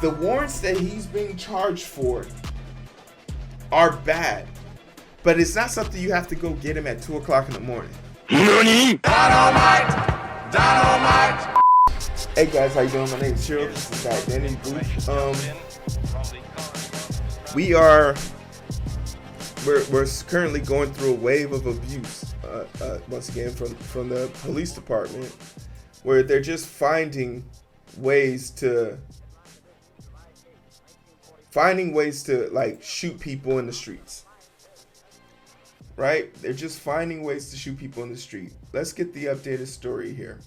The warrants that he's being charged for are bad, but it's not something you have to go get him at 2 o'clock in the morning. NANI? Dynamite! Hey guys, how you doing? My name is Cheryl. This is Identity Booth. We're currently going through a wave of abuse, once again from the police department, where they're just finding ways to like shoot people in the streets. Right? They're just finding ways to shoot people in the street. Let's get the updated story here.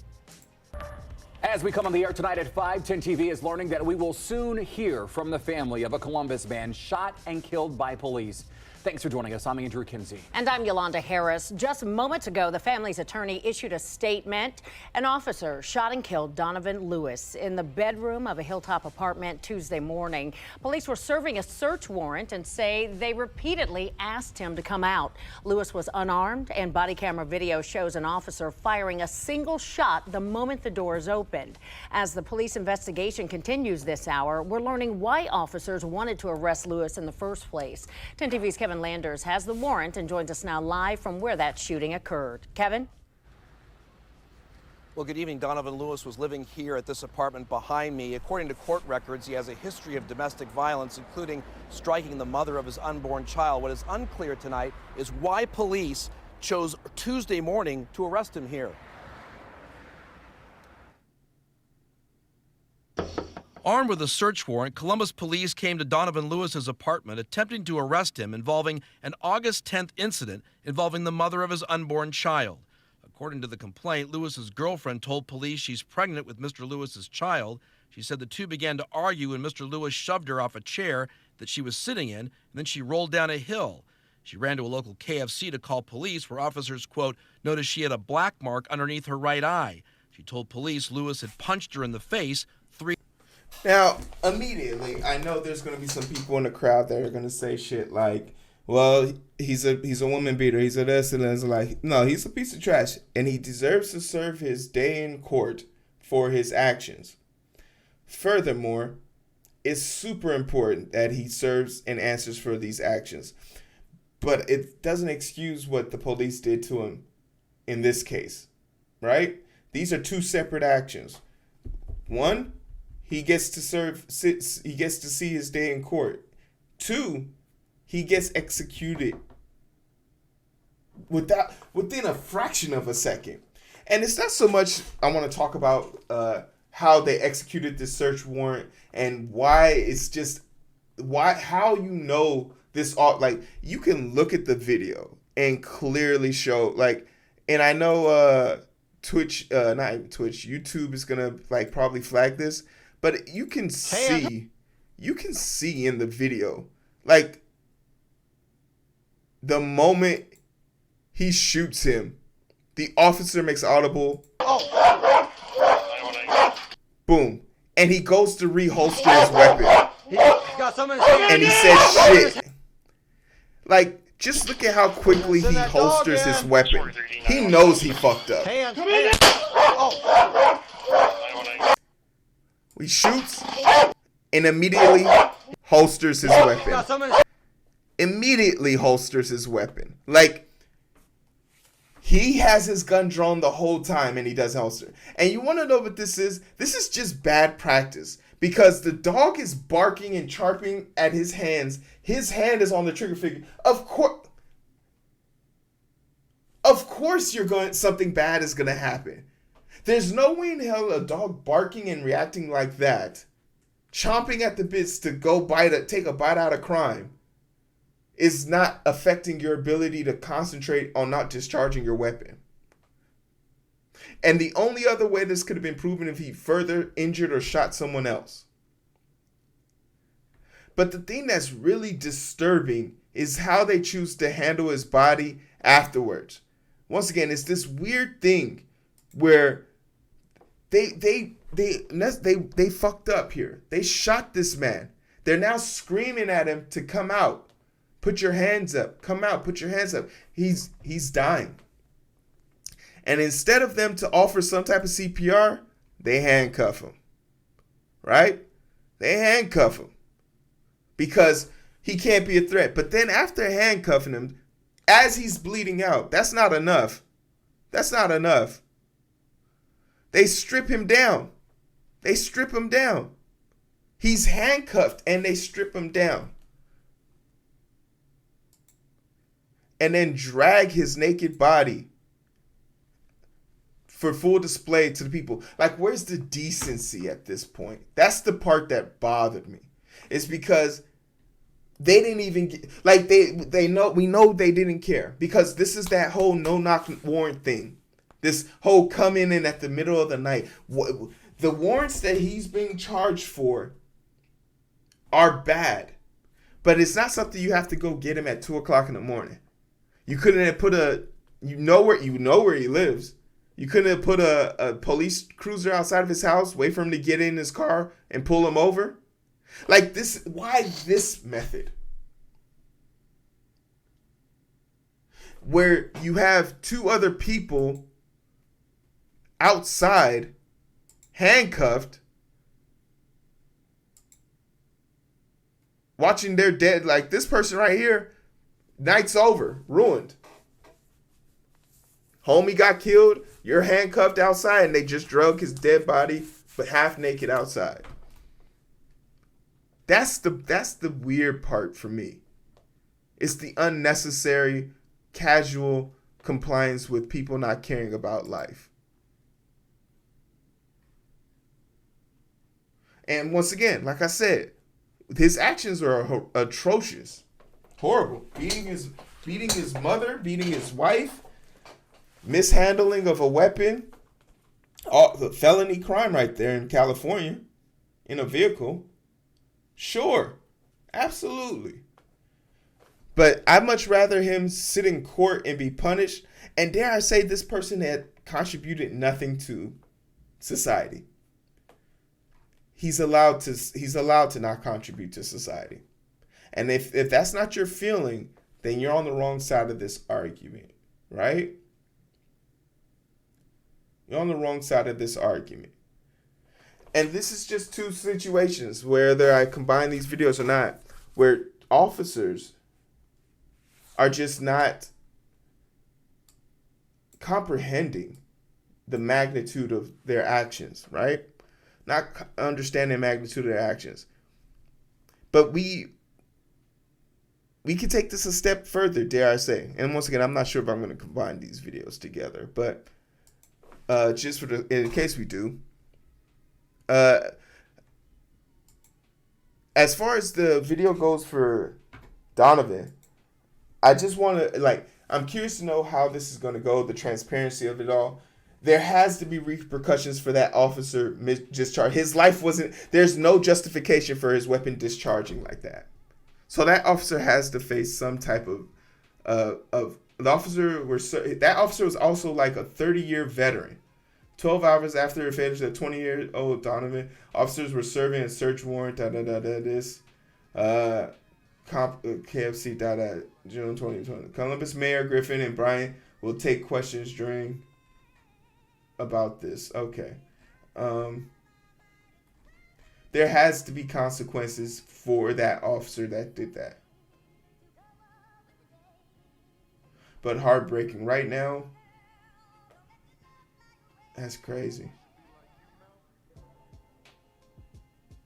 As we come on the air tonight at 5, 10 TV is learning that we will soon hear from the family of a Columbus man shot and killed by police. Thanks for joining us. I'm Andrew Kinsey. And I'm Yolanda Harris. Just moments ago, the family's attorney issued a statement. An officer shot and killed Donovan Lewis in the bedroom of a Hilltop apartment Tuesday morning. Police were serving a search warrant and say they repeatedly asked him to come out. Lewis was unarmed, and body camera video shows an officer firing a single shot the moment the doors opened. As the police investigation continues this hour, we're learning why officers wanted to arrest Lewis in the first place. 10 TV's Kevin Landers has the warrant and joins us now live from where that shooting occurred. Kevin? Well, good evening. Donovan Lewis was living here at this apartment behind me. According to court records, he has a history of domestic violence, including striking the mother of his unborn child. What is unclear tonight is why police chose Tuesday morning to arrest him here. Armed with a search warrant, Columbus police came to Donovan Lewis's apartment attempting to arrest him involving an August 10th incident involving the mother of his unborn child. According to the complaint, Lewis's girlfriend told police she's pregnant with Mr. Lewis's child. She said the two began to argue and Mr. Lewis shoved her off a chair that she was sitting in, and then she rolled down a hill. She ran to a local KFC to call police, where officers, quote, noticed she had a black mark underneath her right eye. She told police Lewis had punched her in the face 3. Now, immediately, I know there's going to be some people in the crowd that are going to say shit like, well, he's a woman beater, he's a this and this. Like, no, he's a piece of trash, and he deserves to serve his day in court for his actions. Furthermore, it's super important that he serves and answers for these actions, but it doesn't excuse what the police did to him in this case, right? These are two separate actions. One, he gets to see his day in court. 2, he gets executed within a fraction of a second. And it's not so much I want to talk about how they executed this search warrant and why it's just how you know this all, like, you can look at the video and clearly show, like, and I know YouTube is gonna like probably flag this. But you can see in the video, like, the moment he shoots him, the officer makes audible, boom, and he goes to reholster his weapon, and he says shit. Like, just look at how quickly he holsters his weapon. He knows he fucked up. He shoots and immediately holsters his weapon. Immediately holsters his weapon. Like, he has his gun drawn the whole time and he doesn't holster. And you want to know what this is? This is just bad practice, because the dog is barking and charping at his hands. His hand is on the trigger finger. Of course something bad is going to happen. There's no way in hell a dog barking and reacting like that, chomping at the bits to go take a bite out of crime, is not affecting your ability to concentrate on not discharging your weapon. And the only other way this could have been proven if he further injured or shot someone else. But the thing that's really disturbing is how they choose to handle his body afterwards. Once again, it's this weird thing where they fucked up here. They shot this man. They're now screaming at him to come out. Put your hands up. Come out. Put your hands up. He's dying. And instead of them to offer some type of CPR, they handcuff him. Right? They handcuff him because he can't be a threat. But then after handcuffing him, as he's bleeding out, that's not enough. That's not enough. They strip him down. They strip him down. He's handcuffed and they strip him down. And then drag his naked body for full display to the people. Like, where's the decency at this point? That's the part that bothered me. It's because they didn't even get, like, we know they didn't care, because this is that whole no knock warrant thing. This whole coming in at the middle of the night. The warrants that he's being charged for are bad, but it's not something you have to go get him at 2:00 in the morning. You couldn't have put you know where he lives. You couldn't have put a police cruiser outside of his house, wait for him to get in his car and pull him over. Like this, why this method? Where you have two other people outside, handcuffed, watching their dead, like this person right here, night's over, ruined. Homie got killed, you're handcuffed outside, and they just drug his dead body, but half naked outside. That's the weird part for me. It's the unnecessary, casual compliance with people not caring about life. And once again, like I said, his actions are atrocious, horrible. Beating his mother, beating his wife, mishandling of a weapon, all the felony crime right there in California, in a vehicle. Sure, absolutely. But I'd much rather him sit in court and be punished. And dare I say, this person had contributed nothing to society. He's allowed to not contribute to society. And if that's not your feeling, then you're on the wrong side of this argument, right? You're on the wrong side of this argument. And this is just two situations, whether I combine these videos or not, where officers are just not comprehending the magnitude of their actions, right? Not understanding the magnitude of their actions. But we can take this a step further, dare I say. And once again, I'm not sure if I'm going to combine these videos together, but just in case we do, as far as the video goes for Donovan, I just want to, I'm curious to know how this is going to go, the transparency of it all. There has to be repercussions for that officer discharge. His life there's no justification for his weapon discharging like that. So that officer has to face some type of that officer was also like a 30-year veteran. 12 hours after it finished, a 20-year-old Donovan, officers were serving a search warrant, KFC, June 2020. Columbus Mayor Griffin and Bryant will take questions during about this. Okay. There has to be consequences for that officer that did that. But heartbreaking right now. That's crazy.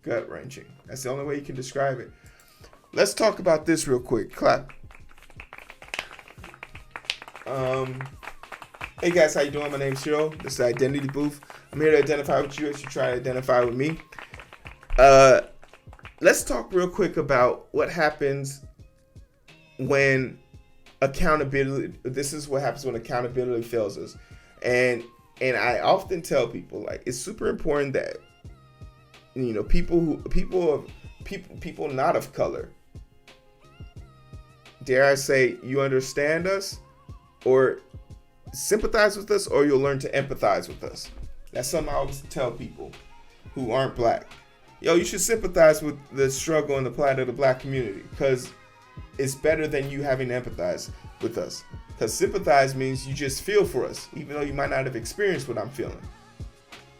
Gut-wrenching. That's the only way you can describe it. Let's talk about this real quick. Clap. Hey guys, how you doing? My name's Cyril. This is Identity Booth. I'm here to identify with you as you try to identify with me. Let's talk real quick about what happens when accountability. This is what happens when accountability fails us. And I often tell people, like, it's super important that, you know, people not of color, dare I say, you understand us or sympathize with us, or you'll learn to empathize with us. That's something I always tell people who aren't black. Yo, you should sympathize with the struggle and the plight of the black community, because it's better than you having to empathize with us. Because sympathize means you just feel for us, even though you might not have experienced what I'm feeling.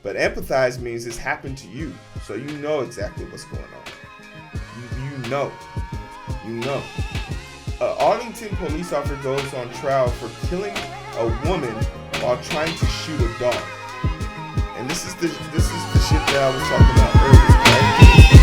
But empathize means it's happened to you, so you know exactly what's going on. You know. Arlington police officer goes on trial for killing a woman while trying to shoot a dog. And this is the shit that I was talking about earlier, right?